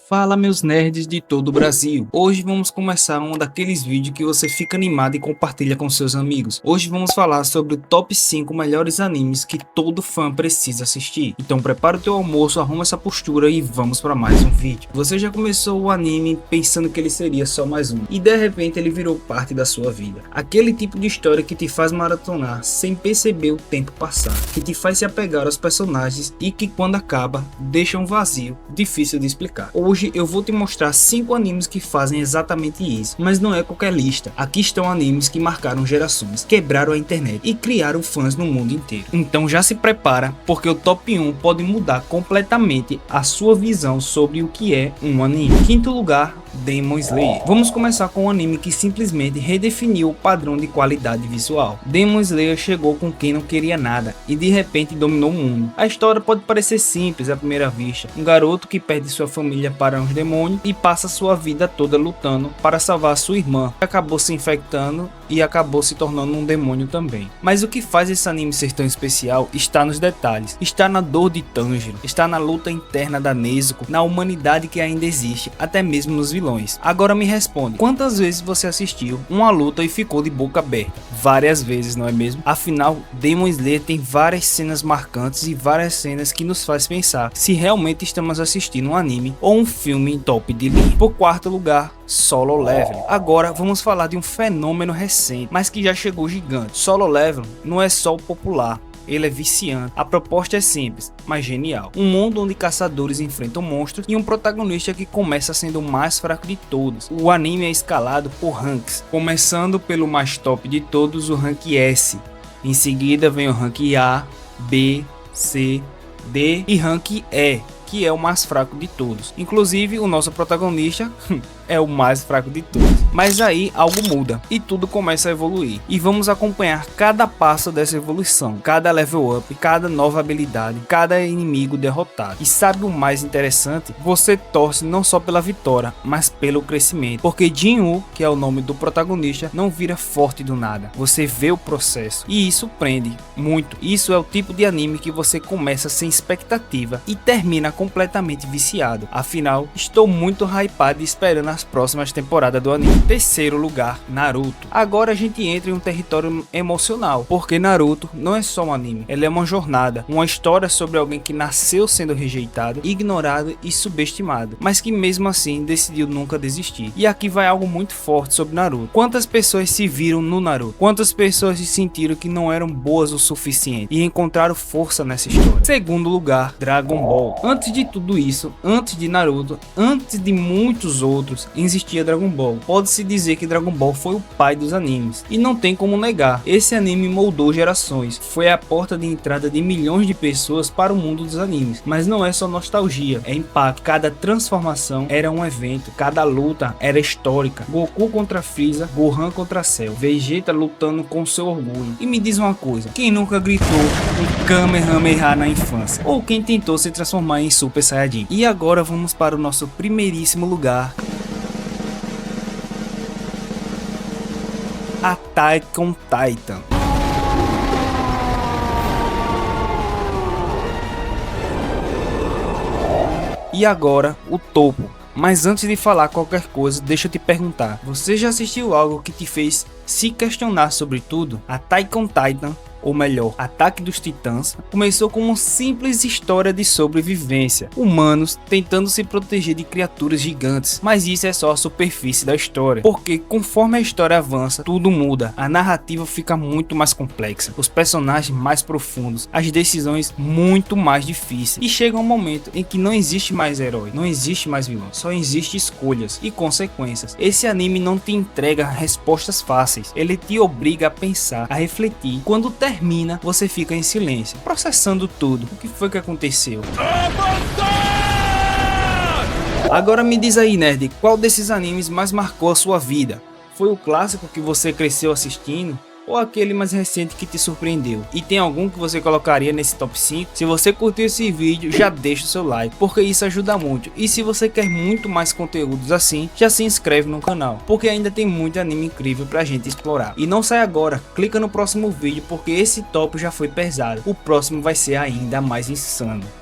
Fala meus nerds de todo o Brasil, hoje vamos começar um daqueles vídeos que você fica animado e compartilha com seus amigos. Hoje vamos falar sobre o top 5 melhores animes que todo fã precisa assistir. Então prepara o teu almoço, arruma essa postura e vamos para mais um vídeo. Você já começou o anime pensando que ele seria só mais um, e de repente ele virou parte da sua vida. Aquele tipo de história que te faz maratonar sem perceber o tempo passar, que te faz se apegar aos personagens e que quando acaba deixa um vazio difícil de explicar. Hoje eu vou te mostrar 5 animes que fazem exatamente isso, mas não é qualquer lista. Aqui estão animes que marcaram gerações, quebraram a internet e criaram fãs no mundo inteiro. Então já se prepara, porque o top 1 pode mudar completamente a sua visão sobre o que é um anime. Quinto lugar, Demon Slayer. Vamos começar com um anime que simplesmente redefiniu o padrão de qualidade visual. Demon Slayer chegou com quem não queria nada e de repente dominou o mundo. A história pode parecer simples à primeira vista. Um garoto que perde sua família para uns demônios e passa sua vida toda lutando para salvar sua irmã. Acabou se infectando e acabou se tornando um demônio também. Mas o que faz esse anime ser tão especial está nos detalhes. Está na dor de Tanjiro, está na luta interna da Nezuko, na humanidade que ainda existe, até mesmo nos vilões. Agora me responde, quantas vezes você assistiu uma luta e ficou de boca aberta? Várias vezes, não é mesmo? Afinal, Demon Slayer tem várias cenas marcantes e várias cenas que nos faz pensar se realmente estamos assistindo um anime ou um filme top de linha. Por quarto lugar, Solo Leveling. Agora vamos falar de um fenômeno recente, mas que já chegou gigante. Solo Leveling não é só o popular, ele é viciante. A proposta é simples, mas genial. Um mundo onde caçadores enfrentam monstros e um protagonista que começa sendo o mais fraco de todos. O anime é escalado por ranks, começando pelo mais top de todos, o rank S. Em seguida vem o rank A, B, C, D e rank E, que é o mais fraco de todos. Inclusive o nosso protagonista é o mais fraco de todos. Mas aí algo muda e tudo começa a evoluir. E vamos acompanhar cada passo dessa evolução, cada level up, cada nova habilidade, cada inimigo derrotado. E sabe o mais interessante? Você torce não só pela vitória, mas pelo crescimento. Porque Jin-Woo, que é o nome do protagonista, não vira forte do nada. Você vê o processo. E isso prende muito. Isso é o tipo de anime que você começa sem expectativa e termina completamente viciado. Afinal, estou muito hypado e esperando as próximas temporadas do anime. Terceiro lugar, Naruto. Agora a gente entra em um território emocional, porque Naruto não é só um anime, ele é uma jornada, uma história sobre alguém que nasceu sendo rejeitado, ignorado e subestimado, mas que mesmo assim decidiu nunca desistir. E aqui vai algo muito forte sobre Naruto. Quantas pessoas se viram no Naruto? Quantas pessoas se sentiram que não eram boas o suficiente e encontraram força nessa história? Segundo lugar, Dragon Ball. Antes de tudo isso, antes de Naruto, antes de muitos outros, existia Dragon Ball. Pode-se dizer que Dragon Ball foi o pai dos animes, e não tem como negar, esse anime moldou gerações, foi a porta de entrada de milhões de pessoas para o mundo dos animes. Mas não é só nostalgia, é impacto. Cada transformação era um evento, cada luta era histórica. Goku contra Freeza, Gohan contra Cell, Vegeta lutando com seu orgulho. E me diz uma coisa, quem nunca gritou um Kamehameha na infância? Ou quem tentou se transformar em Super Saiyajin? E agora vamos para o nosso primeiríssimo lugar, Attack on Titan. E agora o topo. Mas antes de falar qualquer coisa, deixa eu te perguntar, você já assistiu algo que te fez se questionar sobre tudo? Attack on Titan, ou melhor, Ataque dos Titãs, começou como uma simples história de sobrevivência, humanos tentando se proteger de criaturas gigantes, mas isso é só a superfície da história, porque conforme a história avança, tudo muda, a narrativa fica muito mais complexa, os personagens mais profundos, as decisões muito mais difíceis, e chega um momento em que não existe mais herói, não existe mais vilão, só existe escolhas e consequências. Esse anime não te entrega respostas fáceis, ele te obriga a pensar, a refletir. Quando termina, você fica em silêncio, processando tudo. O que foi que aconteceu? Agora me diz aí, nerd, qual desses animes mais marcou a sua vida? Foi o clássico que você cresceu assistindo? Ou aquele mais recente que te surpreendeu? E tem algum que você colocaria nesse top 5? Se você curtiu esse vídeo, já deixa o seu like, porque isso ajuda muito. E se você quer muito mais conteúdos assim, já se inscreve no canal, porque ainda tem muito anime incrível pra gente explorar. E não sai agora, clica no próximo vídeo, porque esse top já foi pesado. O próximo vai ser ainda mais insano.